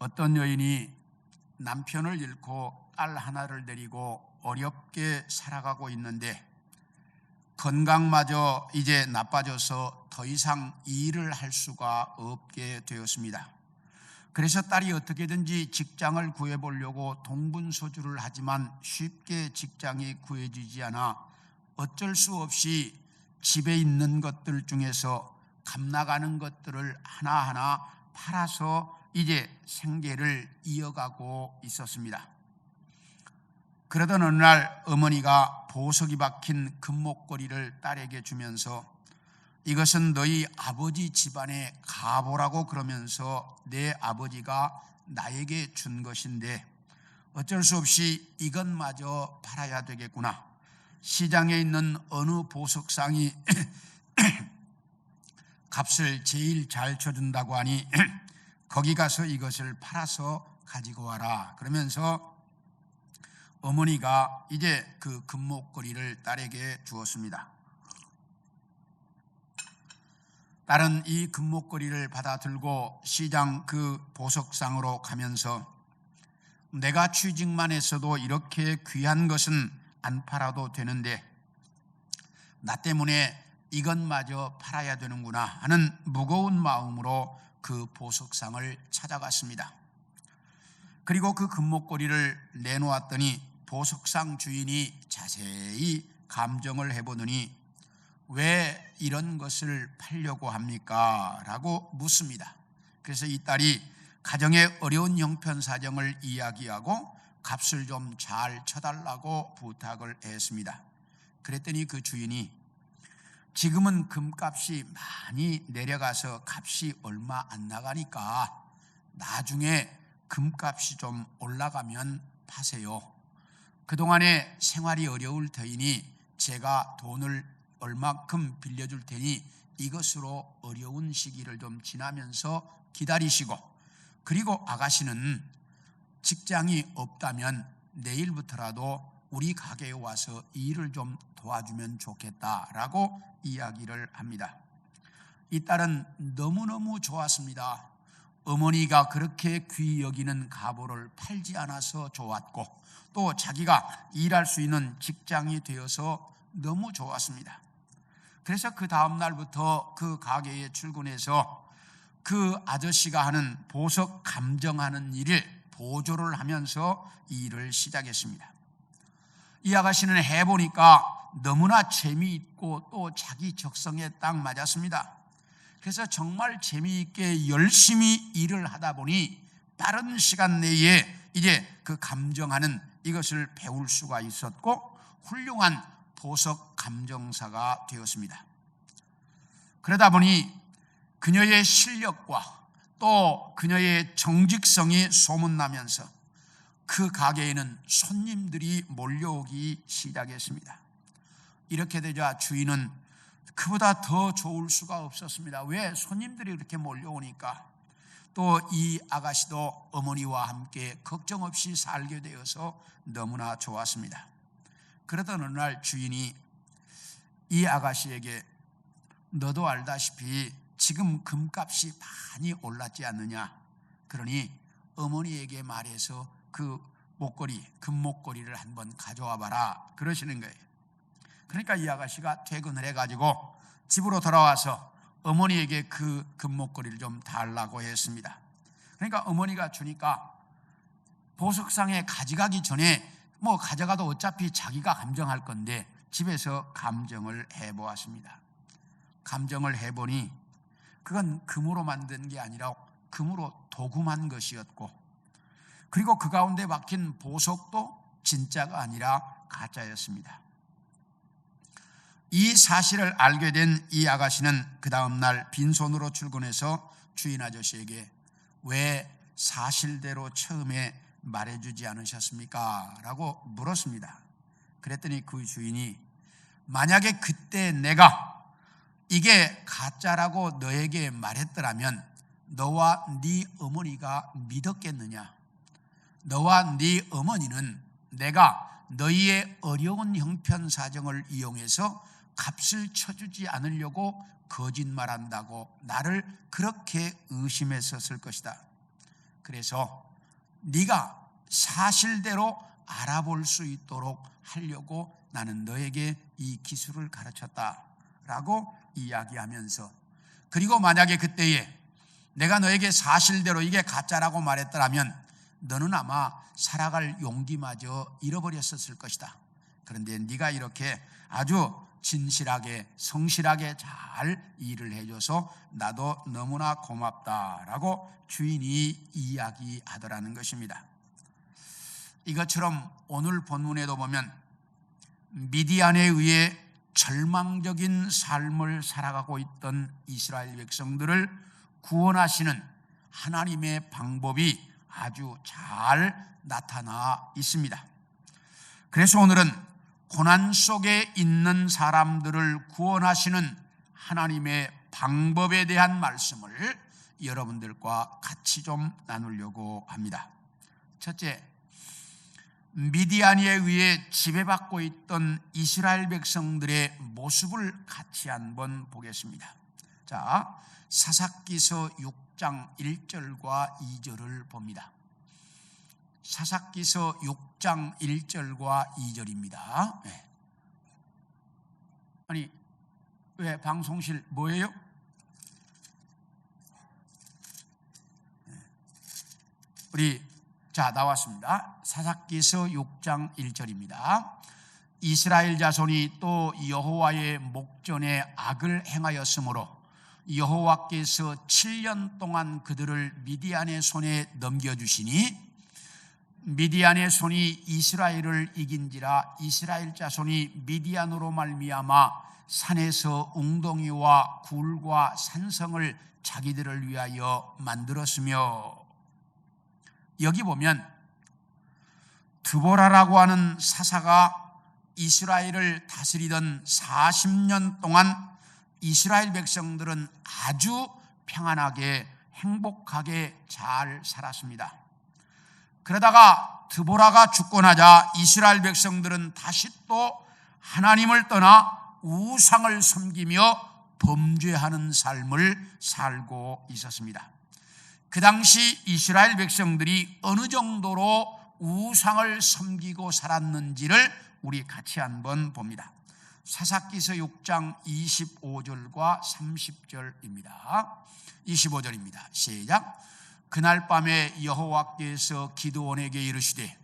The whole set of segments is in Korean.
어떤 여인이 남편을 잃고 딸 하나를 데리고 어렵게 살아가고 있는데 건강마저 이제 나빠져서 더 이상 일을 할 수가 없게 되었습니다. 그래서 딸이 어떻게든지 직장을 구해보려고 동분서주를 하지만 쉽게 직장이 구해지지 않아 어쩔 수 없이 집에 있는 것들 중에서 값나가는 것들을 하나하나 팔아서 이제 생계를 이어가고 있었습니다. 그러던 어느 날 어머니가 보석이 박힌 금목걸이를 딸에게 주면서 이것은 너희 아버지 집안의 가보라고 그러면서 내 아버지가 나에게 준 것인데 어쩔 수 없이 이것마저 팔아야 되겠구나. 시장에 있는 어느 보석상이 값을 제일 잘 쳐준다고 하니 거기 가서 이것을 팔아서 가지고 와라. 그러면서 어머니가 이제 그 금목걸이를 딸에게 주었습니다. 딸은 이 금목걸이를 받아 들고 시장 그 보석상으로 가면서 내가 취직만 했어도 이렇게 귀한 것은 안 팔아도 되는데 나 때문에 이것마저 팔아야 되는구나 하는 무거운 마음으로 그 보석상을 찾아갔습니다. 그리고 그 금목걸이를 내놓았더니 보석상 주인이 자세히 감정을 해보더니 왜 이런 것을 팔려고 합니까? 라고 묻습니다. 그래서 이 딸이 가정의 어려운 형편사정을 이야기하고 값을 좀 잘 쳐달라고 부탁을 했습니다. 그랬더니 그 주인이 지금은 금값이 많이 내려가서 값이 얼마 안 나가니까 나중에 금값이 좀 올라가면 파세요. 그동안에 생활이 어려울 터이니 제가 돈을 얼마큼 빌려줄 테니 이것으로 어려운 시기를 좀 지나면서 기다리시고 그리고 아가씨는 직장이 없다면 내일부터라도 우리 가게에 와서 일을 좀 도와주면 좋겠다라고 이야기를 합니다. 이 딸은 너무너무 좋았습니다. 어머니가 그렇게 귀히 여기는 가보를 팔지 않아서 좋았고 또 자기가 일할 수 있는 직장이 되어서 너무 좋았습니다. 그래서 그 다음 날부터 그 가게에 출근해서 그 아저씨가 하는 보석 감정하는 일을 보조를 하면서 일을 시작했습니다. 이 아가씨는 해보니까 너무나 재미있고 또 자기 적성에 딱 맞았습니다. 그래서 정말 재미있게 열심히 일을 하다 보니 빠른 시간 내에 이제 그 감정하는 이것을 배울 수가 있었고 훌륭한 보석 감정사가 되었습니다. 그러다 보니 그녀의 실력과 또 그녀의 정직성이 소문나면서 그 가게에는 손님들이 몰려오기 시작했습니다. 이렇게 되자 주인은 그보다 더 좋을 수가 없었습니다. 왜? 손님들이 이렇게 몰려오니까 또 이 아가씨도 어머니와 함께 걱정 없이 살게 되어서 너무나 좋았습니다. 그러던 어느 날 주인이 이 아가씨에게 너도 알다시피 지금 금값이 많이 올랐지 않느냐. 그러니 어머니에게 말해서 그 목걸이, 금목걸이를 한번 가져와 봐라 그러시는 거예요. 그러니까 이 아가씨가 퇴근을 해가지고 집으로 돌아와서 어머니에게 그 금목걸이를 좀 달라고 했습니다. 그러니까 어머니가 주니까 보석상에 가져가기 전에 뭐 가져가도 어차피 자기가 감정할 건데 집에서 감정을 해보았습니다. 감정을 해보니 그건 금으로 만든 게 아니라 금으로 도금한 것이었고 그리고 그 가운데 박힌 보석도 진짜가 아니라 가짜였습니다. 이 사실을 알게 된 이 아가씨는 그 다음 날 빈손으로 출근해서 주인 아저씨에게 왜 사실대로 처음에 말해주지 않으셨습니까? 라고 물었습니다. 그랬더니 그 주인이 만약에 그때 내가 이게 가짜라고 너에게 말했더라면 너와 네 어머니가 믿었겠느냐? 너와 네 어머니는 내가 너희의 어려운 형편사정을 이용해서 값을 쳐주지 않으려고 거짓말한다고 나를 그렇게 의심했었을 것이다. 그래서 네가 사실대로 알아볼 수 있도록 하려고 나는 너에게 이 기술을 가르쳤다라고 이야기하면서, 그리고 만약에 그때에 내가 너에게 사실대로 이게 가짜라고 말했더라면 너는 아마 살아갈 용기마저 잃어버렸었을 것이다. 그런데 네가 이렇게 아주 진실하게 성실하게 잘 일을 해줘서 나도 너무나 고맙다라고 주인이 이야기하더라는 것입니다. 이것처럼 오늘 본문에도 보면 미디안에 의해 절망적인 삶을 살아가고 있던 이스라엘 백성들을 구원하시는 하나님의 방법이 아주 잘 나타나 있습니다. 그래서 오늘은 고난 속에 있는 사람들을 구원하시는 하나님의 방법에 대한 말씀을 여러분들과 같이 좀 나누려고 합니다. 첫째, 미디안에 의해 지배받고 있던 이스라엘 백성들의 모습을 같이 한번 보겠습니다. 자, 사사기서 6장 1절과 2절을 봅니다. 사사기서 6장 1절과 2절입니다. 네. 아니, 왜 방송실 뭐예요? 우리 나왔습니다. 사사기서 6장 1절입니다. 이스라엘 자손이 또 여호와의 목전에 악을 행하였으므로 여호와께서 7년 동안 그들을 미디안의 손에 넘겨주시니 미디안의 손이 이스라엘을 이긴지라 이스라엘 자손이 미디안으로 말미암아 산에서 웅덩이와 굴과 산성을 자기들을 위하여 만들었으며, 여기 보면 드보라라고 하는 사사가 이스라엘을 다스리던 40년 동안 이스라엘 백성들은 아주 평안하게 행복하게 잘 살았습니다. 그러다가 드보라가 죽고 나자 이스라엘 백성들은 다시 또 하나님을 떠나 우상을 섬기며 범죄하는 삶을 살고 있었습니다. 그 당시 이스라엘 백성들이 어느 정도로 우상을 섬기고 살았는지를 우리 같이 한번 봅니다. 사사기서 6장 25절과 30절입니다. 25절입니다. 시작. 그날 밤에 여호와께서 기드온에게 이르시되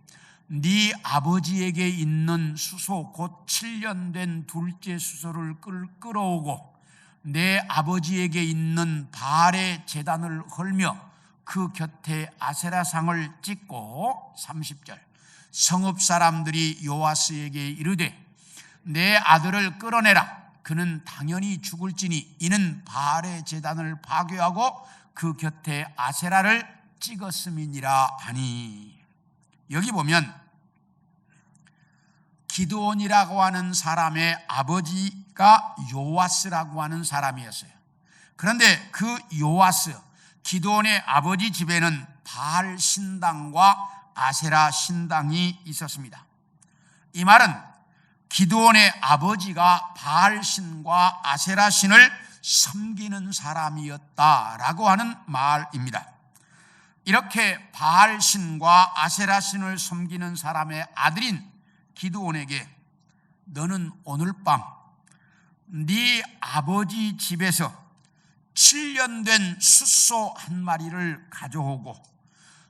네 아버지에게 있는 수소 곧 7년 된 둘째 수소를 끌어오고 내 아버지에게 있는 바알의 제단을 헐며 그 곁에 아세라상을 찍고 30절 성읍 사람들이 요아스에게 이르되 내 아들을 끌어내라. 그는 당연히 죽을지니 이는 바알의 제단을 파괴하고 그 곁에 아세라를 찍었음이니라 하니. 여기 보면 기드온이라고 하는 사람의 아버지가 요아스라고 하는 사람이었어요. 그런데 그 요아스, 기드온의 아버지 집에는 바알 신당과 아세라 신당이 있었습니다. 이 말은 기드온의 아버지가 바알 신과 아세라 신을 섬기는 사람이었다라고 하는 말입니다. 이렇게 바알 신과 아세라 신을 섬기는 사람의 아들인 기드온에게 너는 오늘 밤 네 아버지 집에서 7년 된 숫소 한 마리를 가져오고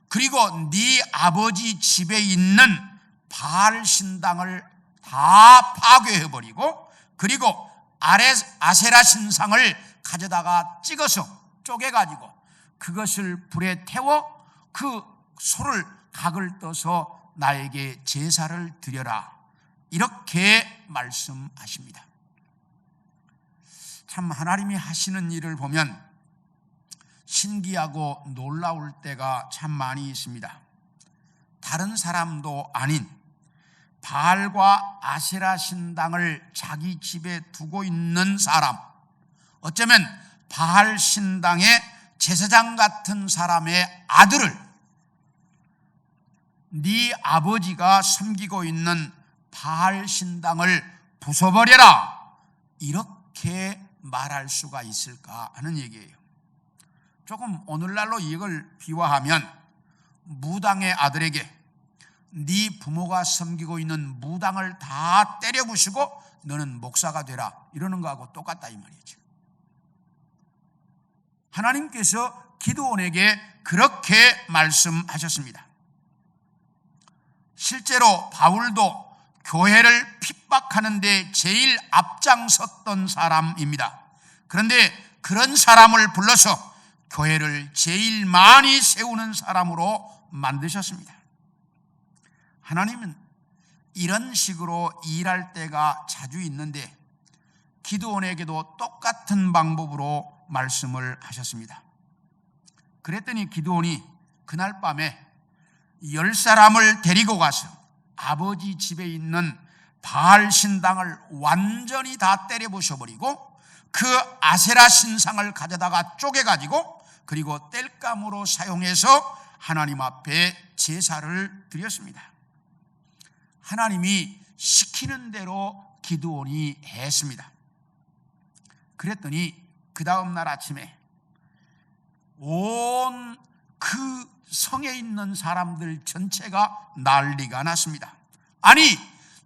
그리고 네 아버지 집에 있는 바알 신당을 다 파괴해버리고 그리고 아세라 신상을 가져다가 찍어서 쪼개가지고 그것을 불에 태워 그 소를 각을 떠서 나에게 제사를 드려라. 이렇게 말씀하십니다. 참 하나님이 하시는 일을 보면 신기하고 놀라울 때가 참 많이 있습니다. 다른 사람도 아닌 바알과 아세라 신당을 자기 집에 두고 있는 사람, 어쩌면 바알 신당의 제사장 같은 사람의 아들을 네 아버지가 섬기고 있는 바알 신당을 부숴버려라. 이렇게 말할 수가 있을까 하는 얘기예요. 조금 오늘날로 이걸 비화하면 무당의 아들에게 네 부모가 섬기고 있는 무당을 다 때려 부수고 너는 목사가 되라, 이러는 거하고 똑같다 이 말이죠. 하나님께서 기드온에게 그렇게 말씀하셨습니다. 실제로 바울도 교회를 핍박하는 데 제일 앞장섰던 사람입니다. 그런데 그런 사람을 불러서 교회를 제일 많이 세우는 사람으로 만드셨습니다. 하나님은 이런 식으로 일할 때가 자주 있는데 기드온에게도 똑같은 방법으로 말씀을 하셨습니다. 그랬더니 기드온이 그날 밤에 10사람을 데리고 가서 아버지 집에 있는 바알 신당을 완전히 다 때려 부숴버리고 그 아세라 신상을 가져다가 쪼개가지고 그리고 땔감으로 사용해서 하나님 앞에 제사를 드렸습니다. 하나님이 시키는 대로 기드온이 했습니다. 그랬더니 그 다음 날 아침에 온 그 성에 있는 사람들 전체가 난리가 났습니다. 아니,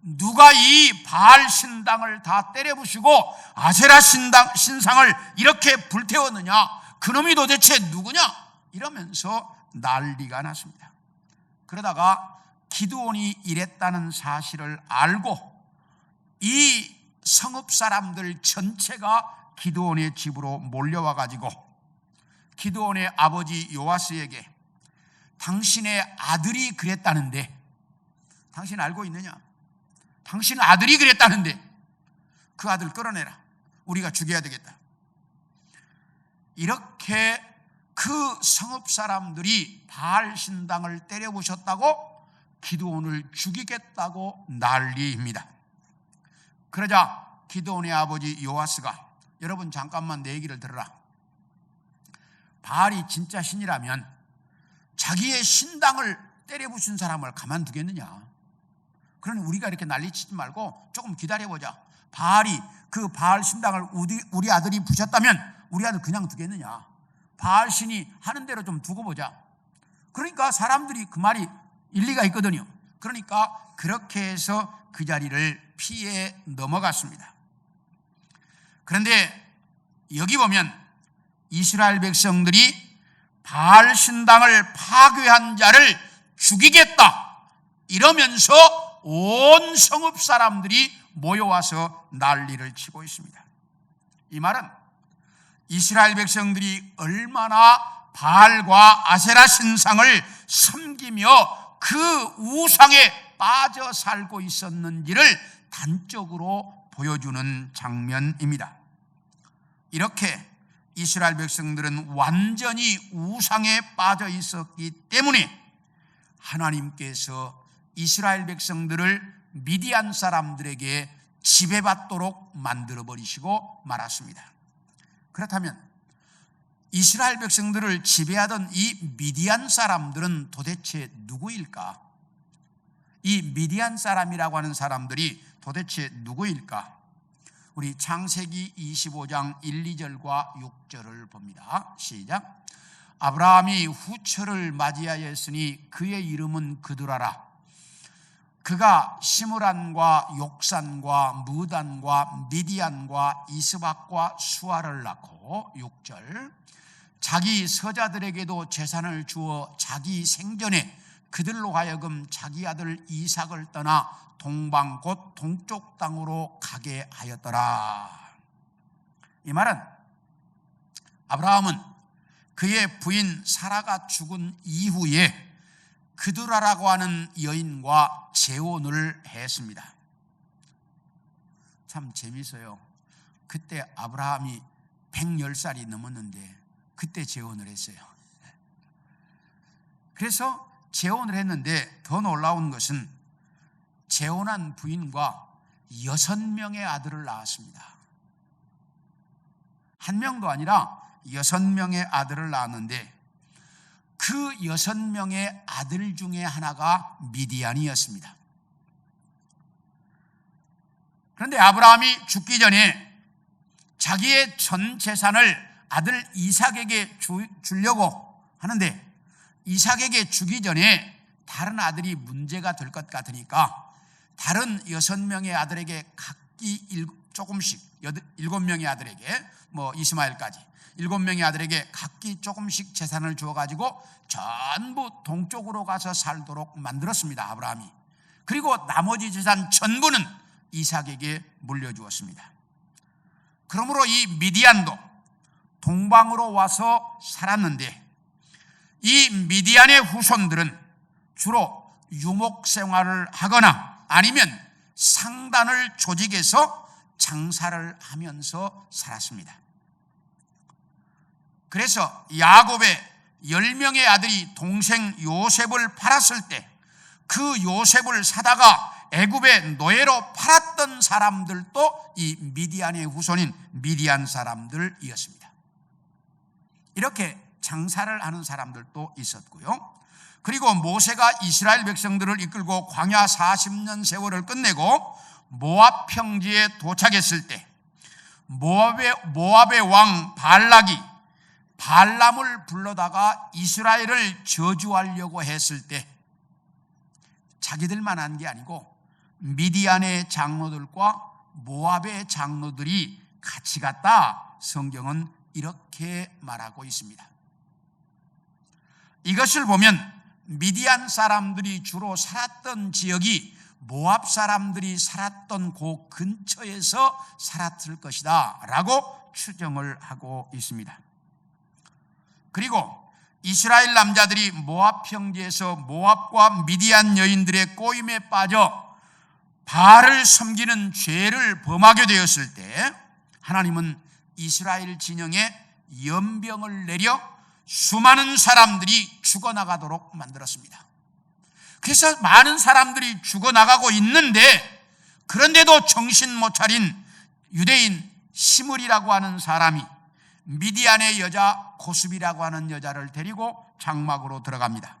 누가 이 바알 신당을 다 때려 부수고 아세라 신상을 이렇게 불태웠느냐? 그놈이 도대체 누구냐? 이러면서 난리가 났습니다. 그러다가 기드온이 이랬다는 사실을 알고 이 성읍 사람들 전체가 기드온의 집으로 몰려와 가지고 기드온의 아버지 요아스에게 당신의 아들이 그랬다는데 당신 알고 있느냐? 당신 아들이 그랬다는데 그 아들 끌어내라. 우리가 죽여야 되겠다. 이렇게 그 성읍 사람들이 바알 신당을 때려 부셨다고 기드온을 죽이겠다고 난리입니다. 그러자 기드온의 아버지 요아스가, 여러분 잠깐만 내 얘기를 들어라. 바알이 진짜 신이라면 자기의 신당을 때려 부순 사람을 가만두겠느냐? 그러니 우리가 이렇게 난리치지 말고 조금 기다려보자. 바알이 그 바알 신당을 우리 아들이 부셨다면 우리 아들 그냥 두겠느냐? 바알 신이 하는 대로 좀 두고 보자. 그러니까 사람들이 그 말이 일리가 있거든요. 그러니까 그렇게 해서 그 자리를 피해 넘어갔습니다. 그런데 여기 보면 이스라엘 백성들이 바알 신당을 파괴한 자를 죽이겠다 이러면서 온 성읍 사람들이 모여와서 난리를 치고 있습니다. 이 말은 이스라엘 백성들이 얼마나 바알과 아세라 신상을 섬기며 그 우상에 빠져 살고 있었는지를 단적으로 보여주는 장면입니다. 이렇게 이스라엘 백성들은 완전히 우상에 빠져 있었기 때문에 하나님께서 이스라엘 백성들을 미디안 사람들에게 지배받도록 만들어버리시고 말았습니다. 그렇다면 이스라엘 백성들을 지배하던 이 미디안 사람들은 도대체 누구일까? 이 미디안 사람이라고 하는 사람들이 도대체 누구일까? 우리 창세기 25장 1, 2절과 6절을 봅니다. 시작. 아브라함이 후처를 맞이하였으니 그의 이름은 그두라라. 그가 시므란과 욕산과 무단과 미디안과 이스박과 수아를 낳고 6절. 자기 서자들에게도 재산을 주어 자기 생전에 그들로 하여금 자기 아들 이삭을 떠나 동방 곧 동쪽 땅으로 가게 하였더라. 이 말은 아브라함은 그의 부인 사라가 죽은 이후에 그두라라고 하는 여인과 재혼을 했습니다. 참 재밌어요. 그때 아브라함이 110살이 넘었는데 그때 재혼을 했어요. 그래서 재혼을 했는데 더 놀라운 것은 재혼한 부인과 6명의 아들을 낳았습니다. 한 명도 아니라 6명의 아들을 낳았는데 그 6명의 아들 중에 하나가 미디안이었습니다. 그런데 아브라함이 죽기 전에 자기의 전 재산을 아들 이삭에게 주려고 하는데 이삭에게 주기 전에 다른 아들이 문제가 될 것 같으니까 다른 6명의 아들에게 각기 조금씩, 7명의 아들에게 이스마엘까지 7명의 아들에게 각기 조금씩 재산을 주어가지고 전부 동쪽으로 가서 살도록 만들었습니다. 아브라함이. 그리고 나머지 재산 전부는 이삭에게 물려주었습니다. 그러므로 이 미디안도 동방으로 와서 살았는데, 이 미디안의 후손들은 주로 유목 생활을 하거나 아니면 상단을 조직해서 장사를 하면서 살았습니다. 그래서 야곱의 10명의 아들이 동생 요셉을 팔았을 때 그 요셉을 사다가 애굽의 노예로 팔았던 사람들도 이 미디안의 후손인 미디안 사람들이었습니다. 이렇게 장사를 하는 사람들도 있었고요. 그리고 모세가 이스라엘 백성들을 이끌고 광야 40년 세월을 끝내고 모압 평지에 도착했을 때 모압의 왕 발락이 발람을 불러다가 이스라엘을 저주하려고 했을 때 자기들만 한 게 아니고 미디안의 장로들과 모압의 장로들이 같이 갔다, 성경은 이렇게 말하고 있습니다. 이것을 보면 미디안 사람들이 주로 살았던 지역이 모압 사람들이 살았던 그 근처에서 살았을 것이다 라고 추정을 하고 있습니다. 그리고 이스라엘 남자들이 모압 평지에서 모압과 미디안 여인들의 꼬임에 빠져 바알을 섬기는 죄를 범하게 되었을 때 하나님은 이스라엘 진영에 연병을 내려 수많은 사람들이 죽어나가도록 만들었습니다. 그래서 많은 사람들이 죽어나가고 있는데, 그런데도 정신 못 차린 유대인 시므리라고 하는 사람이 미디안의 여자 고스비라고 하는 여자를 데리고 장막으로 들어갑니다.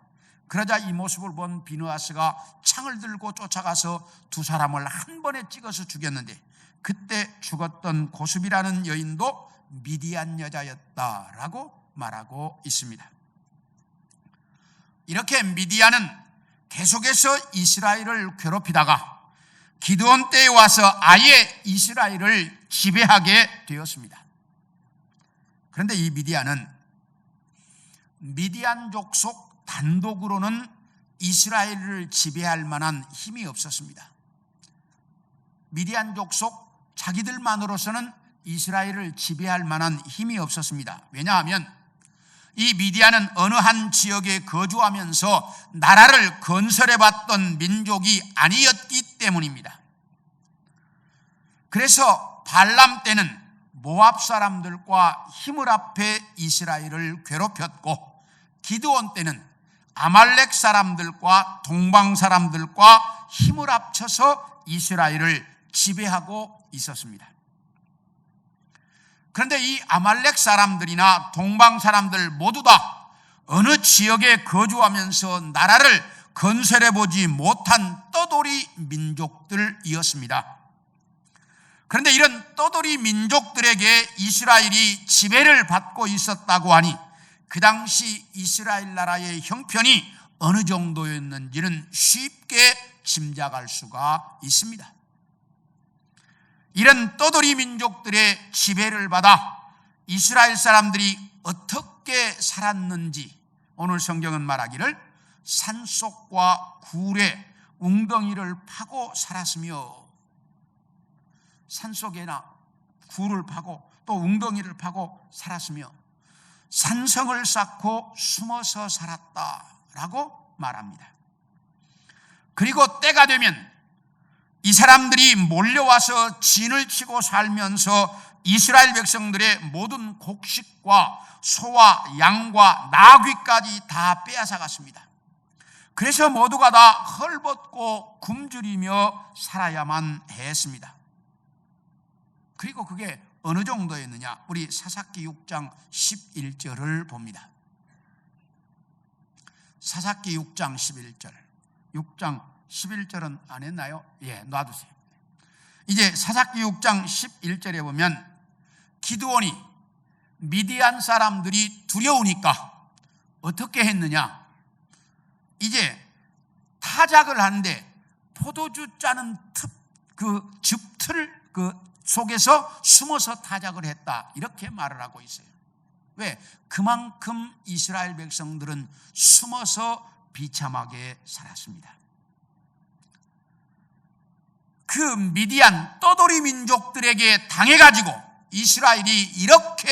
그러자 이 모습을 본 비느하스가 창을 들고 쫓아가서 두 사람을 한 번에 찍어서 죽였는데, 그때 죽었던 고스비라는 여인도 미디안 여자였다라고 말하고 있습니다. 이렇게 미디안은 계속해서 이스라엘을 괴롭히다가 기드온 때에 와서 아예 이스라엘을 지배하게 되었습니다. 그런데 이 미디안은 미디안족 속 단독으로는 이스라엘을 지배할 만한 힘이 없었습니다. 미디안족 속 자기들만으로서는 이스라엘을 지배할 만한 힘이 없었습니다. 왜냐하면 이 미디안은 어느 한 지역에 거주하면서 나라를 건설해봤던 민족이 아니었기 때문입니다. 그래서 발람 때는 모압 사람들과 힘을 합해 이스라엘을 괴롭혔고, 기드온 때는 아말렉 사람들과 동방 사람들과 힘을 합쳐서 이스라엘을 지배하고 있었습니다. 그런데 이 아말렉 사람들이나 동방 사람들 모두 다 어느 지역에 거주하면서 나라를 건설해보지 못한 떠돌이 민족들이었습니다. 그런데 이런 떠돌이 민족들에게 이스라엘이 지배를 받고 있었다고 하니 그 당시 이스라엘 나라의 형편이 어느 정도였는지는 쉽게 짐작할 수가 있습니다. 이런 떠돌이 민족들의 지배를 받아 이스라엘 사람들이 어떻게 살았는지 오늘 성경은 말하기를 산속과 굴에 웅덩이를 파고 살았으며, 산속에나 굴을 파고 또 웅덩이를 파고 살았으며 산성을 쌓고 숨어서 살았다라고 말합니다. 그리고 때가 되면 이 사람들이 몰려와서 진을 치고 살면서 이스라엘 백성들의 모든 곡식과 소와 양과 나귀까지 다 빼앗아 갔습니다. 그래서 모두가 다 헐벗고 굶주리며 살아야만 했습니다. 그리고 그게 어느 정도였느냐, 우리 사사기 6장 11절을 봅니다. 사사기 6장 11절. 6장 11절은 안 했나요? 예, 놔두세요. 이제 사사기 6장 11절에 보면 기드온이 미디안 사람들이 두려우니까 어떻게 했느냐, 이제 타작을 하는데 포도주 짜는 즙틀 속에서 숨어서 타작을 했다, 이렇게 말을 하고 있어요. 왜? 그만큼 이스라엘 백성들은 숨어서 비참하게 살았습니다. 그 미디안 떠돌이 민족들에게 당해가지고 이스라엘이 이렇게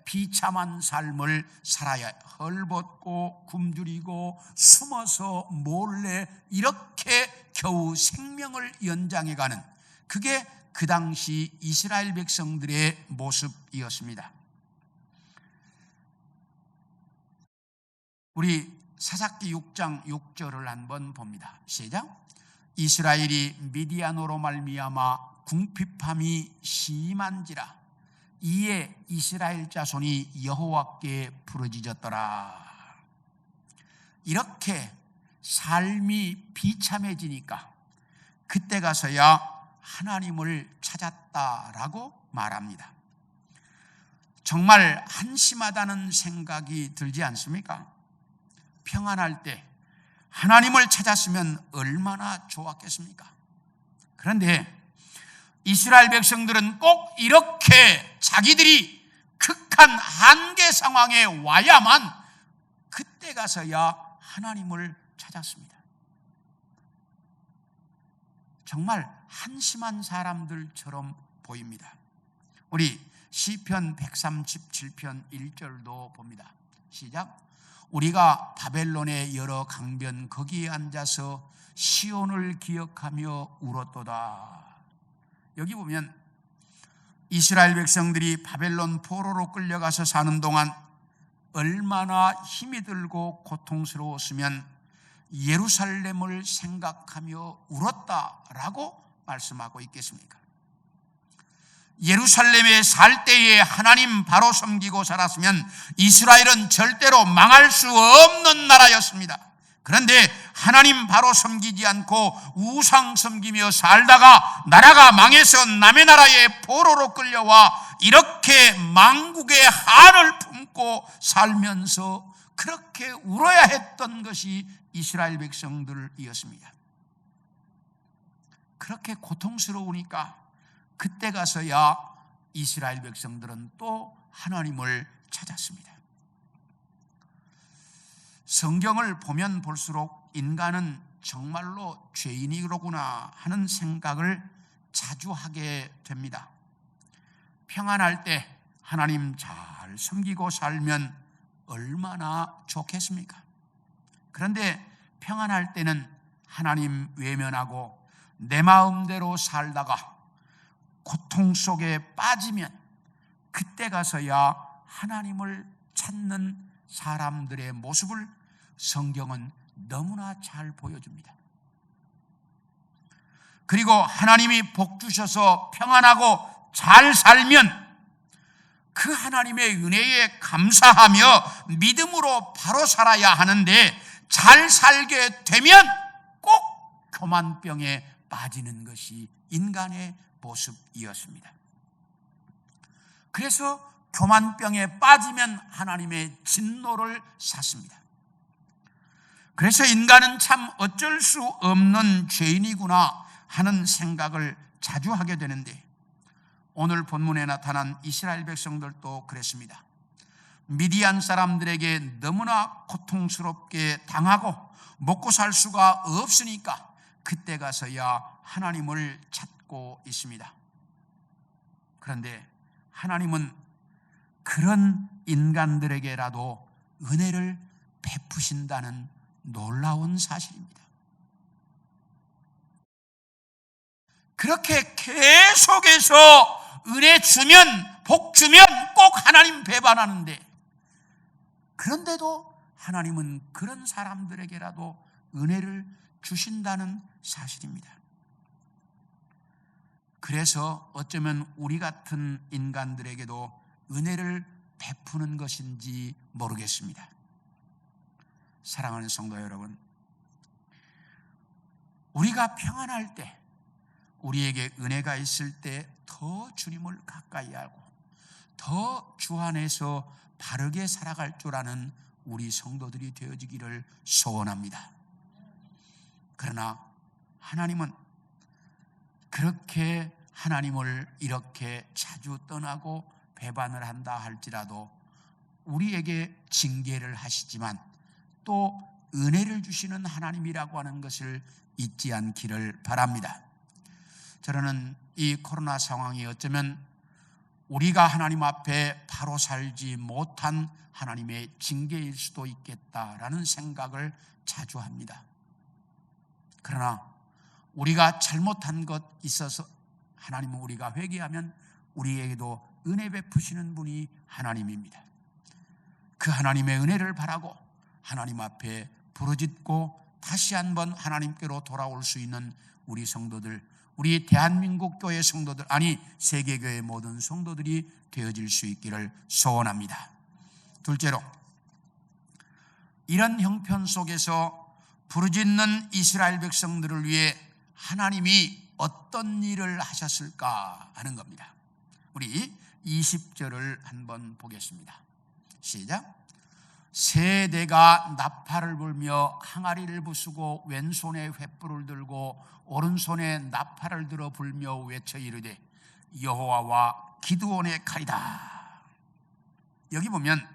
비참한 삶을 살아야, 헐벗고 굶주리고 숨어서 몰래 이렇게 겨우 생명을 연장해가는, 그게 그 당시 이스라엘 백성들의 모습이었습니다. 우리 사사기 6장 6절을 한번 봅니다. 시작. 이스라엘이 미디안으로 말미암아 궁핍함이 심한지라 이에 이스라엘 자손이 여호와께 부르짖었더라. 이렇게 삶이 비참해지니까 그때 가서야 하나님을 찾았다라고 말합니다. 정말 한심하다는 생각이 들지 않습니까? 평안할 때 하나님을 찾았으면 얼마나 좋았겠습니까? 그런데 이스라엘 백성들은 꼭 이렇게 자기들이 극한 한계 상황에 와야만 그때 가서야 하나님을 찾았습니다. 정말 한심한 사람들처럼 보입니다. 우리 시편 137편 1절도 봅니다. 시작. 우리가 바벨론의 여러 강변 거기에 앉아서 시온을 기억하며 울었도다. 여기 보면 이스라엘 백성들이 바벨론 포로로 끌려가서 사는 동안 얼마나 힘이 들고 고통스러웠으면 예루살렘을 생각하며 울었다라고 말씀하고 있겠습니까? 예루살렘에 살 때에 하나님 바로 섬기고 살았으면 이스라엘은 절대로 망할 수 없는 나라였습니다. 그런데 하나님 바로 섬기지 않고 우상 섬기며 살다가 나라가 망해서 남의 나라에 포로로 끌려와 이렇게 망국의 한을 품고 살면서 그렇게 울어야 했던 것이 이스라엘 백성들이었습니다. 그렇게 고통스러우니까 그때 가서야 이스라엘 백성들은 또 하나님을 찾았습니다. 성경을 보면 볼수록 인간은 정말로 죄인이로구나 하는 생각을 자주 하게 됩니다. 평안할 때 하나님 잘 섬기고 살면 얼마나 좋겠습니까? 그런데 평안할 때는 하나님 외면하고 내 마음대로 살다가 고통 속에 빠지면 그때 가서야 하나님을 찾는 사람들의 모습을 성경은 너무나 잘 보여줍니다. 그리고 하나님이 복 주셔서 평안하고 잘 살면 그 하나님의 은혜에 감사하며 믿음으로 바로 살아야 하는데 잘 살게 되면 꼭 교만병에 빠지는 것이 인간의 모습이었습니다. 그래서 교만병에 빠지면 하나님의 진노를 샀습니다. 그래서 인간은 참 어쩔 수 없는 죄인이구나 하는 생각을 자주 하게 되는데 오늘 본문에 나타난 이스라엘 백성들도 그랬습니다. 미디안 사람들에게 너무나 고통스럽게 당하고 먹고 살 수가 없으니까 그때 가서야 하나님을 찾고 있습니다. 그런데 하나님은 그런 인간들에게라도 은혜를 베푸신다는 놀라운 사실입니다. 그렇게 계속해서 은혜 주면 복 주면 꼭 하나님 배반하는데 그런데도 하나님은 그런 사람들에게라도 은혜를 주신다는 사실입니다. 그래서 어쩌면 우리 같은 인간들에게도 은혜를 베푸는 것인지 모르겠습니다. 사랑하는 성도 여러분, 우리가 평안할 때 우리에게 은혜가 있을 때 더 주님을 가까이 하고 더 주 안에서 바르게 살아갈 줄 아는 우리 성도들이 되어지기를 소원합니다. 그러나 하나님은 그렇게 하나님을 이렇게 자주 떠나고 배반을 한다 할지라도 우리에게 징계를 하시지만 또 은혜를 주시는 하나님이라고 하는 것을 잊지 않기를 바랍니다. 저는 이 코로나 상황이 어쩌면 우리가 하나님 앞에 바로 살지 못한 하나님의 징계일 수도 있겠다라는 생각을 자주 합니다. 그러나 우리가 잘못한 것 있어서 하나님은 우리가 회개하면 우리에게도 은혜 베푸시는 분이 하나님입니다. 그 하나님의 은혜를 바라고 하나님 앞에 부르짖고 다시 한번 하나님께로 돌아올 수 있는 우리 성도들, 우리 대한민국 교회 성도들, 아니 세계교회 모든 성도들이 되어질 수 있기를 소원합니다. 둘째로, 이런 형편 속에서 부르짖는 이스라엘 백성들을 위해 하나님이 어떤 일을 하셨을까 하는 겁니다. 우리 20절을 한번 보겠습니다. 시작. 세대가 나팔을 불며 항아리를 부수고 왼손에 횃불을 들고 오른손에 나팔을 들어 불며 외쳐 이르되 여호와와 기드온의 칼이다. 여기 보면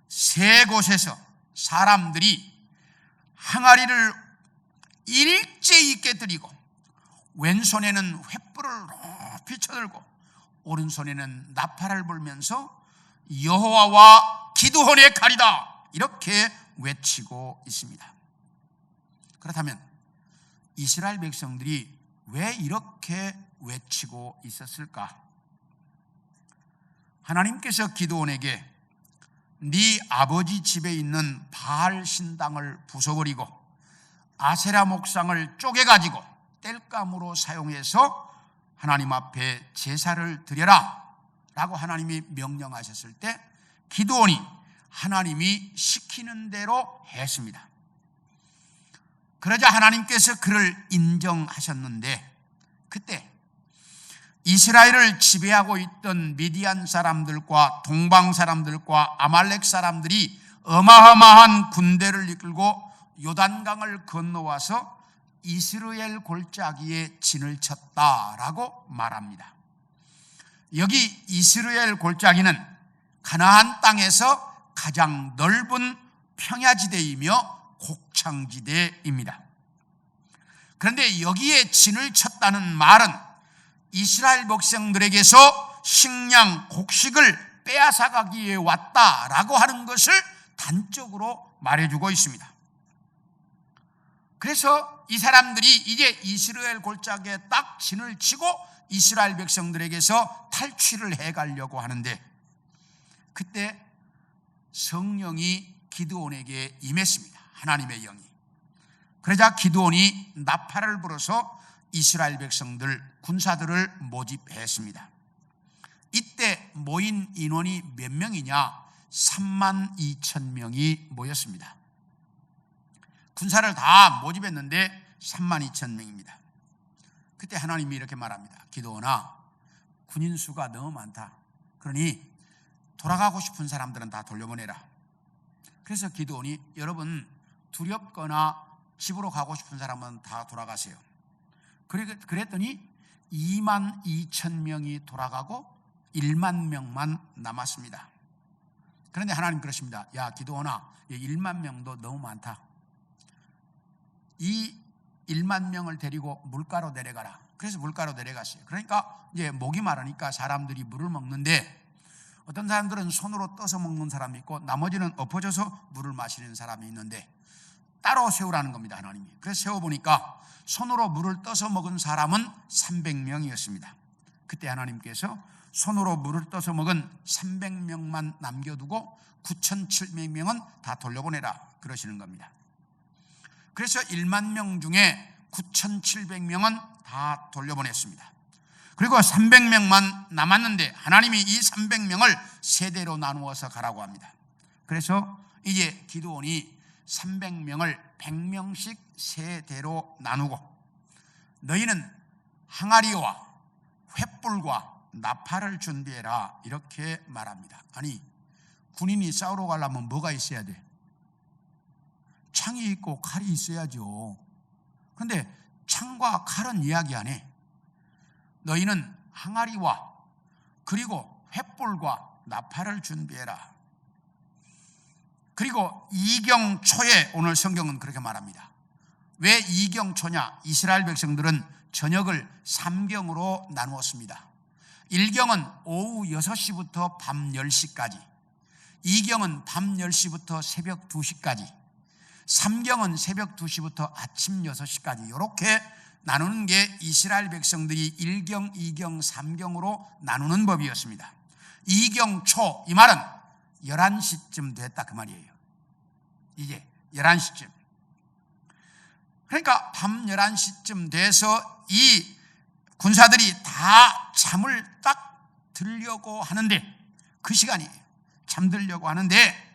세 곳에서 사람들이 항아리를 일제히 깨뜨리고 왼손에는 횃불을 높이 쳐들고 오른손에는 나팔을 불면서 여호와와 기드온의 칼이다 이렇게 외치고 있습니다. 그렇다면 이스라엘 백성들이 왜 이렇게 외치고 있었을까? 하나님께서 기드온에게 네 아버지 집에 있는 바알 신당을 부숴버리고 아세라 목상을 쪼개가지고 땔감으로 사용해서 하나님 앞에 제사를 드려라 라고 하나님이 명령하셨을 때 기드온이 하나님이 시키는 대로 했습니다. 그러자 하나님께서 그를 인정하셨는데 그때 이스라엘을 지배하고 있던 미디안 사람들과 동방 사람들과 아말렉 사람들이 어마어마한 군대를 이끌고 요단강을 건너와서 이스라엘 골짜기에 진을 쳤다라고 말합니다. 여기 이스라엘 골짜기는 가나안 땅에서 가장 넓은 평야지대이며 곡창지대입니다. 그런데 여기에 진을 쳤다는 말은 이스라엘 백성들에게서 식량, 곡식을 빼앗아가기 위해 왔다라고 하는 것을 단적으로 말해주고 있습니다. 그래서 이 사람들이 이제 이스라엘 골짜기에 딱 진을 치고 이스라엘 백성들에게서 탈취를 해가려고 하는데 그때 성령이 기드온에게 임했습니다. 하나님의 영이. 그러자 기드온이 나팔을 불어서 이스라엘 백성들, 군사들을 모집했습니다. 이때 모인 인원이 몇 명이냐? 32,000명이 모였습니다. 군사를 다 모집했는데 32,000명입니다. 그때 하나님이 이렇게 말합니다. 기드온아, 군인 수가 너무 많다. 그러니 돌아가고 싶은 사람들은 다 돌려보내라. 그래서 기드온이 여러분 두렵거나 집으로 가고 싶은 사람은 다 돌아가세요. 그랬더니 22,000명이 돌아가고 1만 명만 남았습니다. 그런데 하나님 그러십니다. 야 기드온아, 1만 명도 너무 많다. 이 1만 명을 데리고 물가로 내려가라. 그래서 물가로 내려갔어요. 그러니까 이제 목이 마르니까 사람들이 물을 먹는데 어떤 사람들은 손으로 떠서 먹는 사람이 있고 나머지는 엎어져서 물을 마시는 사람이 있는데 따로 세우라는 겁니다. 하나님이. 그래서 세워보니까 손으로 물을 떠서 먹은 사람은 300명이었습니다. 그때 하나님께서 손으로 물을 떠서 먹은 300명만 남겨두고 9,700명은 다 돌려보내라 그러시는 겁니다. 그래서 1만 명 중에 9,700명은 다 돌려보냈습니다. 그리고 300명만 남았는데 하나님이 이 300명을 세대로 나누어서 가라고 합니다. 그래서 이제 기드온이 300명을 100명씩 세대로 나누고 너희는 항아리와 횃불과 나팔을 준비해라 이렇게 말합니다. 아니 군인이 싸우러 가려면 뭐가 있어야 돼? 창이 있고 칼이 있어야죠. 그런데 창과 칼은 이야기 안 해. 너희는 항아리와 그리고 횃불과 나팔을 준비해라. 그리고 이경초에 오늘 성경은 그렇게 말합니다. 왜 이경초냐? 이스라엘 백성들은 저녁을 3경으로 나누었습니다. 1경은 오후 6시부터 밤 10시까지, 2경은 밤 10시부터 새벽 2시까지, 3경은 새벽 2시부터 아침 6시까지 이렇게 나누는 게 이스라엘 백성들이 1경, 2경, 3경으로 나누는 법이었습니다. 2경 초, 이 말은 11시쯤 됐다 그 말이에요. 이제 11시쯤. 그러니까 밤 11시쯤 돼서 이 군사들이 다 잠을 딱 들려고 하는데, 그 시간이에요. 잠들려고 하는데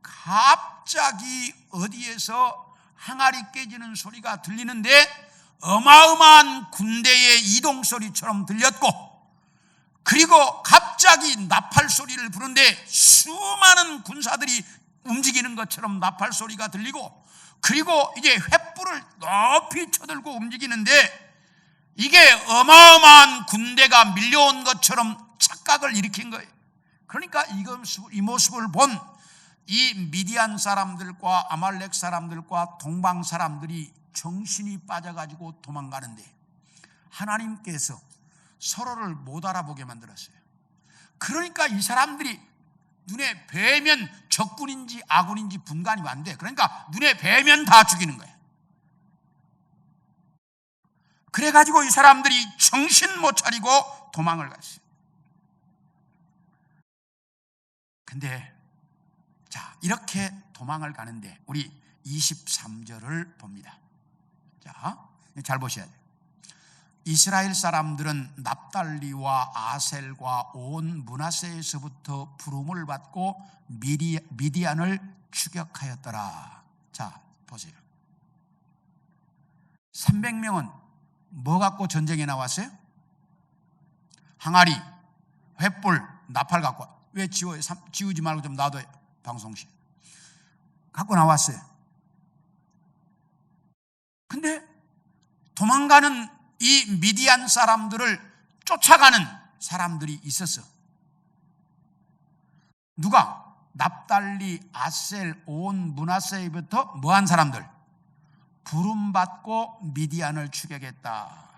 갑자기 어디에서 항아리 깨지는 소리가 들리는데 어마어마한 군대의 이동 소리처럼 들렸고, 그리고 갑자기 나팔 소리를 부르는데 수많은 군사들이 움직이는 것처럼 나팔 소리가 들리고, 그리고 이제 횃불을 높이 쳐들고 움직이는데 이게 어마어마한 군대가 밀려온 것처럼 착각을 일으킨 거예요. 그러니까 이 모습을 본 이 미디안 사람들과 아말렉 사람들과 동방 사람들이 정신이 빠져가지고 도망가는데 하나님께서 서로를 못 알아보게 만들었어요. 그러니까 이 사람들이 눈에 뵈면 적군인지 아군인지 분간이 안 돼. 그러니까 눈에 뵈면 다 죽이는 거예요. 그래가지고 이 사람들이 정신 못 차리고 도망을 갔어요. 근데 자, 이렇게 도망을 가는데 우리 23절을 봅니다. 자, 잘 보셔야 돼요. 이스라엘 사람들은 납달리와 아셀과 온 므낫세에서부터 부름을 받고 미디안을 추격하였더라. 자, 보세요. 300명은 뭐 갖고 전쟁에 나왔어요? 항아리, 횃불, 나팔 갖고. 왜 지워요? 지우지 말고 좀 놔둬요. 방송실 갖고 나왔어요. 근데 도망가는 이 미디안 사람들을 쫓아가는 사람들이 있었어. 누가? 납달리, 아셀, 온 므낫세부터 뭐한 사람들? 부름받고 미디안을 추격했다.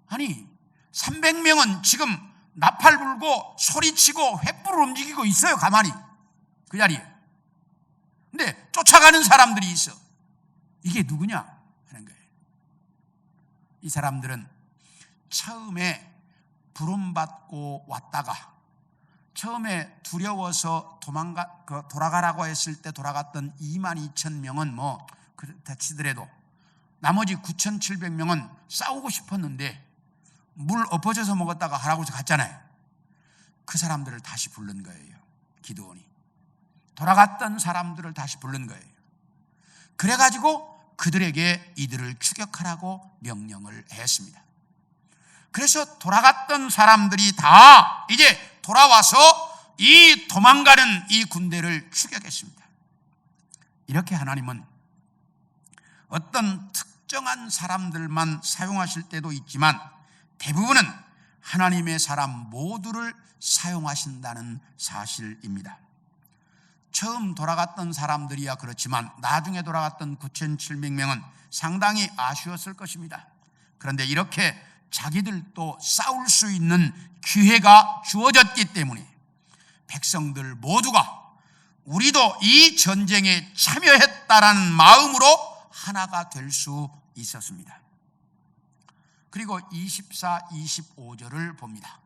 아니 300명은 지금 나팔 불고 소리치고 횃불을 움직이고 있어요. 가만히 그 자리에. 근데 쫓아가는 사람들이 있어. 이게 누구냐 하는 거예요. 이 사람들은 처음에 부름받고 왔다가 처음에 두려워서 돌아가라고 했을 때 돌아갔던 22,000명은 뭐 그렇다 치더라도 나머지 9,700명은 싸우고 싶었는데 물 엎어져서 먹었다가 하라고 해서 갔잖아요. 그 사람들을 다시 부른 거예요. 기드온이 돌아갔던 사람들을 다시 부른 거예요. 그래가지고 그들에게 이들을 추격하라고 명령을 했습니다. 그래서 돌아갔던 사람들이 다 이제 돌아와서 이 도망가는 이 군대를 추격했습니다. 이렇게 하나님은 어떤 특정한 사람들만 사용하실 때도 있지만 대부분은 하나님의 사람 모두를 사용하신다는 사실입니다. 처음 돌아갔던 사람들이야 그렇지만 나중에 돌아갔던 9,700명은 상당히 아쉬웠을 것입니다. 그런데 이렇게 자기들도 싸울 수 있는 기회가 주어졌기 때문에 백성들 모두가 우리도 이 전쟁에 참여했다라는 마음으로 하나가 될 수 있었습니다. 그리고 24, 25절을 봅니다.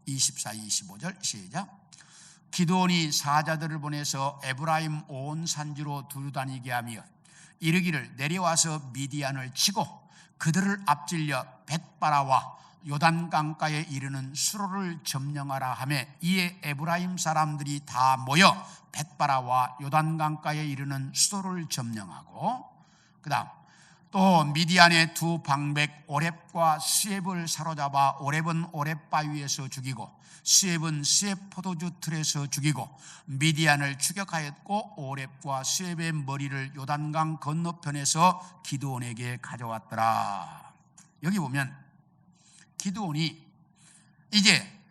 24, 25절 시작. 기드온이 사자들을 보내서 에브라임 온 산지로 두루다니게 하며 이르기를 내려와서 미디안을 치고 그들을 앞질려 벳바라와 요단강가에 이르는 수로를 점령하라 하며 이에 에브라임 사람들이 다 모여 벳바라와 요단강가에 이르는 수로를 점령하고 그 다음 또 미디안의 두 방백 오렙과 스엡을 사로잡아 오렙은 오렙 바위에서 죽이고 스엡은 스엡 포도주 틀에서 죽이고 미디안을 추격하였고 오렙과 스엡의 머리를 요단강 건너편에서 기드온에게 가져왔더라. 여기 보면 기드온이 이제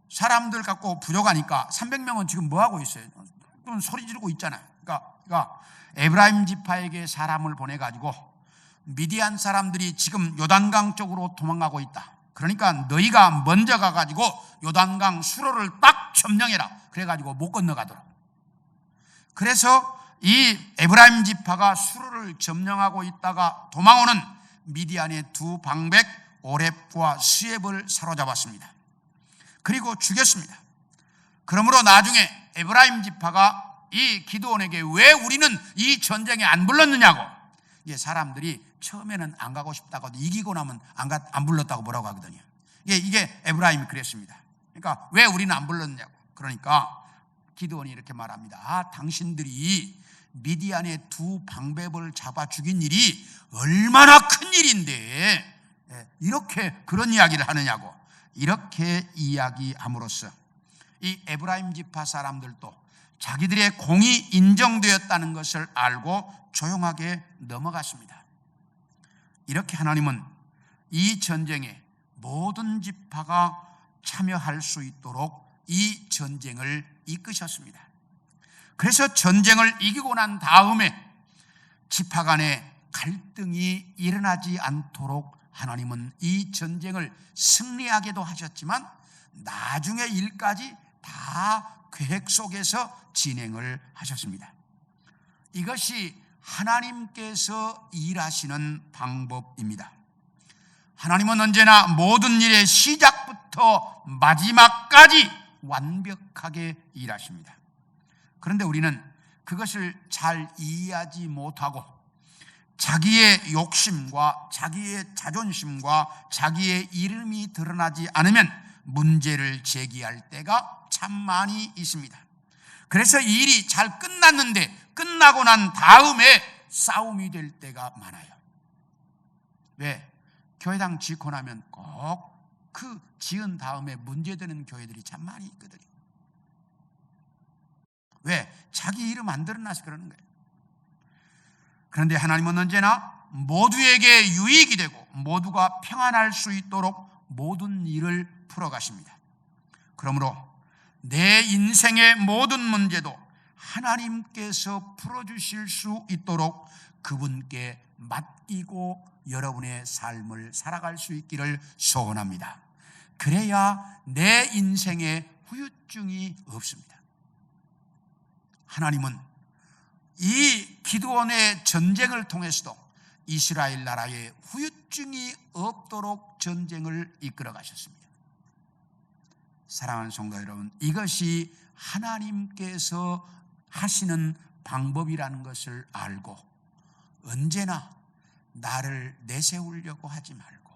사람들 갖고 부족하니까 300명은 지금 뭐 하고 있어요? 소리 지르고 있잖아요. 그러니까 에브라임 지파에게 사람을 보내가지고 미디안 사람들이 지금 요단강 쪽으로 도망가고 있다. 그러니까 너희가 먼저 가가지고 요단강 수로를 딱 점령해라. 그래가지고 못 건너가도록. 그래서 이 에브라임 지파가 수로를 점령하고 있다가 도망오는 미디안의 두 방백 오렙과 스엡을 사로잡았습니다. 그리고 죽였습니다. 그러므로 나중에 에브라임 지파가 이 기드온에게 왜 우리는 이 전쟁에 안 불렀느냐고, 이게 사람들이 처음에는 안 가고 싶다고 이기고 나면 안 불렀다고 뭐라고 하거든요. 이게 에브라임이 그랬습니다. 그러니까 왜 우리는 안 불렀냐고. 그러니까 기드온이 이렇게 말합니다. 당신들이 미디안의 두 방백을 잡아 죽인 일이 얼마나 큰 일인데 이렇게 그런 이야기를 하느냐고. 이렇게 이야기함으로써 이 에브라임 지파 사람들도 자기들의 공이 인정되었다는 것을 알고 조용하게 넘어갔습니다. 이렇게 하나님은 이 전쟁에 모든 지파가 참여할 수 있도록 이 전쟁을 이끄셨습니다. 그래서 전쟁을 이기고 난 다음에 지파 간에 갈등이 일어나지 않도록 하나님은 이 전쟁을 승리하게도 하셨지만 나중의 일까지 다 계획 속에서 진행을 하셨습니다. 이것이 하나님께서 일하시는 방법입니다. 하나님은 언제나 모든 일의 시작부터 마지막까지 완벽하게 일하십니다. 그런데 우리는 그것을 잘 이해하지 못하고 자기의 욕심과 자기의 자존심과 자기의 이름이 드러나지 않으면 문제를 제기할 때가 참 많이 있습니다. 그래서 이 일이 잘 끝났는데 끝나고 난 다음에 싸움이 될 때가 많아요. 왜? 교회당 짓고 나면 꼭 그 지은 다음에 문제되는 교회들이 참 많이 있거든요. 왜? 자기 이름 안 드러나서 그러는 거예요. 그런데 하나님은 언제나 모두에게 유익이 되고 모두가 평안할 수 있도록 모든 일을 풀어가십니다. 그러므로 내 인생의 모든 문제도 하나님께서 풀어주실 수 있도록 그분께 맡기고 여러분의 삶을 살아갈 수 있기를 소원합니다. 그래야 내 인생에 후유증이 없습니다. 하나님은 이 기드온의 전쟁을 통해서도 이스라엘 나라에 후유증이 없도록 전쟁을 이끌어 가셨습니다. 사랑하는 성도 여러분, 이것이 하나님께서 하시는 방법이라는 것을 알고 언제나 나를 내세우려고 하지 말고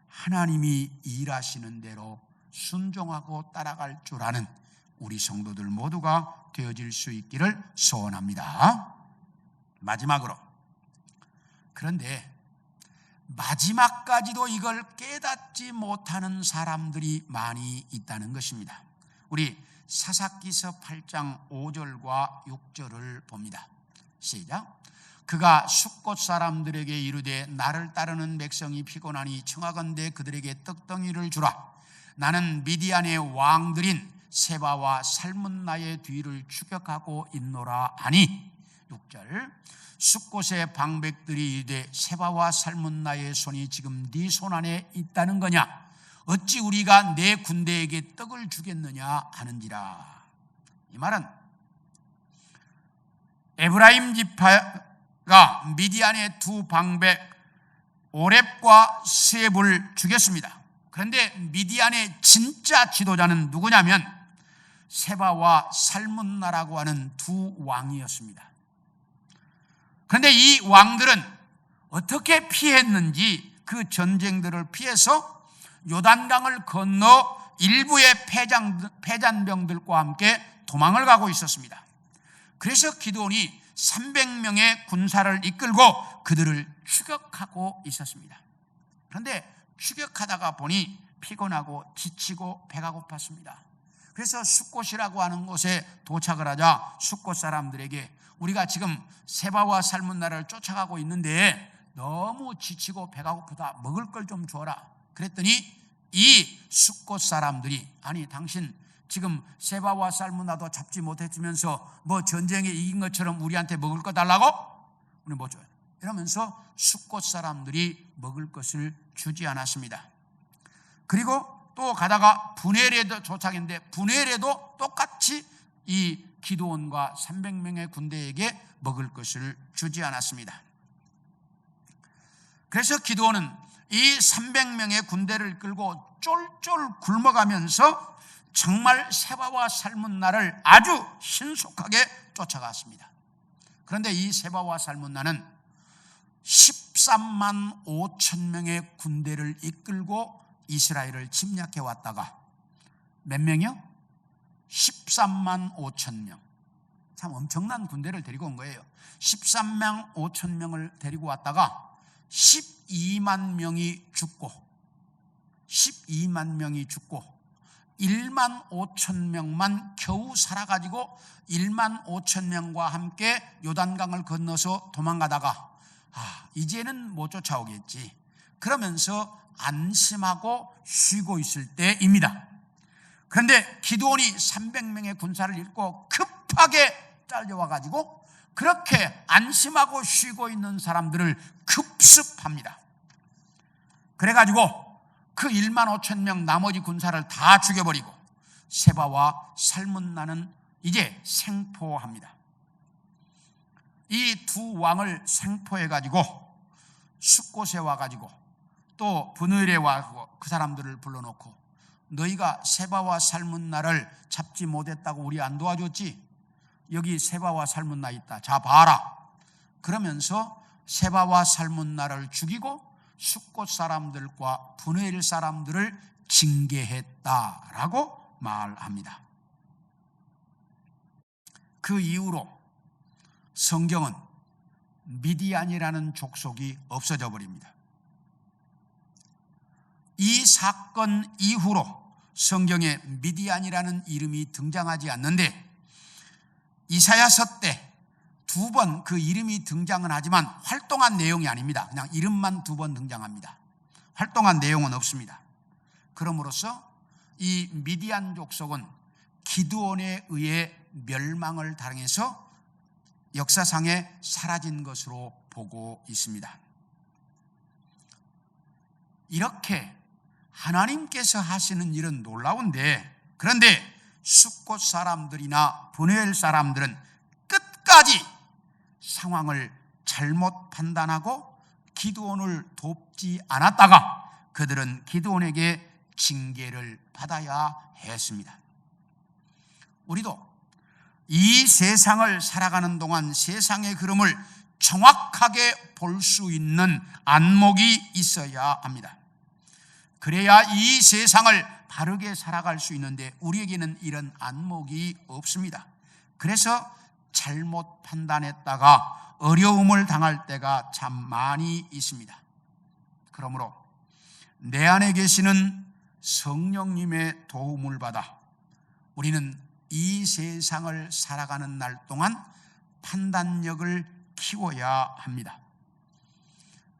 하나님이 일하시는 대로 순종하고 따라갈 줄 아는 우리 성도들 모두가 되어질 수 있기를 소원합니다. 마지막으로, 그런데 마지막까지도 이걸 깨닫지 못하는 사람들이 많이 있다는 것입니다. 우리 사사기서 8장 5절과 6절을 봅니다. 시작. 그가 숫곳 사람들에게 이르되 나를 따르는 백성이 피곤하니 청하건대 그들에게 떡덩이를 주라. 나는 미디안의 왕들인 세바와 살문나의 뒤를 추격하고 있노라 하니. 6절. 숫곳의 방백들이 이르되 세바와 살문나의 손이 지금 네 손 안에 있다는 거냐? 어찌 우리가 내 군대에게 떡을 주겠느냐 하는지라. 이 말은 에브라임 지파가 미디안의 두 방백 오렙과 스엡을 죽였습니다. 그런데 미디안의 진짜 지도자는 누구냐면 세바와 살문나라고 하는 두 왕이었습니다. 그런데 이 왕들은 어떻게 피했는지 그 전쟁들을 피해서 요단강을 건너 일부의 패잔병들과 함께 도망을 가고 있었습니다. 그래서 기드온이 300명의 군사를 이끌고 그들을 추격하고 있었습니다. 그런데 추격하다가 보니 피곤하고 지치고 배가 고팠습니다. 그래서 숫곳이라고 하는 곳에 도착을 하자 숫곳 사람들에게 우리가 지금 세바와 살문나를 쫓아가고 있는데 너무 지치고 배가 고프다. 먹을 걸 좀 줘라. 그랬더니 이 숫곳 사람들이 아니 당신 지금 세바와 살문나도 잡지 못했으면서 뭐 전쟁에 이긴 것처럼 우리한테 먹을 거 달라고? 우리 뭐 줘요? 이러면서 숫곳 사람들이 먹을 것을 주지 않았습니다. 그리고 또 가다가 분헬에도 도착했는데 분헬에도 똑같이 이 기드온과 300명의 군대에게 먹을 것을 주지 않았습니다. 그래서 기드온은 이 300명의 군대를 끌고 쫄쫄 굶어가면서 정말 세바와 살문나를 아주 신속하게 쫓아갔습니다. 그런데 이 세바와 살문나는 13만 5천 명의 군대를 이끌고 이스라엘을 침략해 왔다가 몇 명이요? 13만 5천 명. 참 엄청난 군대를 데리고 온 거예요. 13만 5천 명을 데리고 왔다가 12만 명이 죽고 1만 5천 명만 겨우 살아가지고 1만 5천 명과 함께 요단강을 건너서 도망가다가 이제는 못 쫓아오겠지 그러면서 안심하고 쉬고 있을 때입니다. 그런데 기드온이 300명의 군사를 잃고 급하게 딸려와가지고 그렇게 안심하고 쉬고 있는 사람들을 급습합니다. 그래가지고 그 1만 5천 명 나머지 군사를 다 죽여버리고 세바와 살문나는 이제 생포합니다. 이 두 왕을 생포해가지고 숫곳에 와가지고 또 분할에 와서 그 사람들을 불러놓고 너희가 세바와 살문나를 잡지 못했다고 우리 안 도와줬지? 여기 세바와 살문나 있다. 자 봐라. 그러면서 세바와 살문나를 죽이고 숫곳 사람들과 분할 사람들을 징계했다라고 말합니다. 그 이후로 성경은 미디안이라는 족속이 없어져 버립니다. 이 사건 이후로 성경에 미디안이라는 이름이 등장하지 않는데 이사야서 때 두 번 그 이름이 등장은 하지만 활동한 내용이 아닙니다. 그냥 이름만 두 번 등장합니다. 활동한 내용은 없습니다. 그러므로써 이 미디안 족속은 기드온에 의해 멸망을 당해서 역사상에 사라진 것으로 보고 있습니다. 이렇게 하나님께서 하시는 일은 놀라운데 그런데 숫곳 사람들이나 분할 사람들은 끝까지 상황을 잘못 판단하고 기드온을 돕지 않았다가 그들은 기드온에게 징계를 받아야 했습니다. 우리도 이 세상을 살아가는 동안 세상의 흐름을 정확하게 볼 수 있는 안목이 있어야 합니다. 그래야 이 세상을 바르게 살아갈 수 있는데 우리에게는 이런 안목이 없습니다. 그래서 잘못 판단했다가 어려움을 당할 때가 참 많이 있습니다. 그러므로 내 안에 계시는 성령님의 도움을 받아 우리는 이 세상을 살아가는 날 동안 판단력을 키워야 합니다.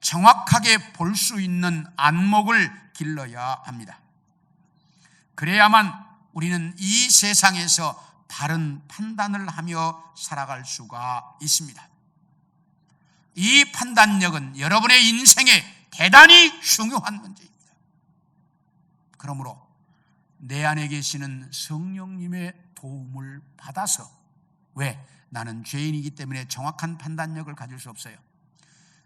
정확하게 볼 수 있는 안목을 길러야 합니다. 그래야만 우리는 이 세상에서 바른 판단을 하며 살아갈 수가 있습니다. 이 판단력은 여러분의 인생에 대단히 중요한 문제입니다. 그러므로 내 안에 계시는 성령님의 도움을 받아서 왜? 나는 죄인이기 때문에 정확한 판단력을 가질 수 없어요.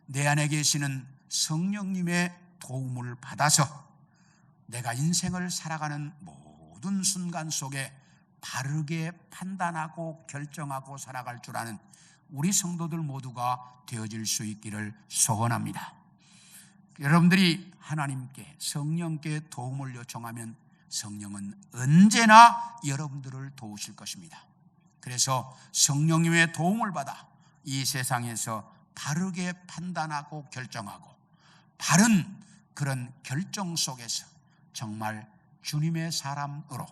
내 안에 계시는 성령님의 도움을 받아서 내가 인생을 살아가는 모든 순간 속에 바르게 판단하고 결정하고 살아갈 줄 아는 우리 성도들 모두가 되어질 수 있기를 소원합니다. 여러분들이 하나님께 성령께 도움을 요청하면 성령은 언제나 여러분들을 도우실 것입니다. 그래서 성령님의 도움을 받아 이 세상에서 바르게 판단하고 결정하고 바른 그런 결정 속에서 정말 주님의 사람으로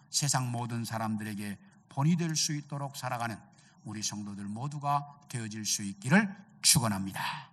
세상 모든 사람들에게 본이 될 수 있도록 살아가는 우리 성도들 모두가 되어질 수 있기를 축원합니다.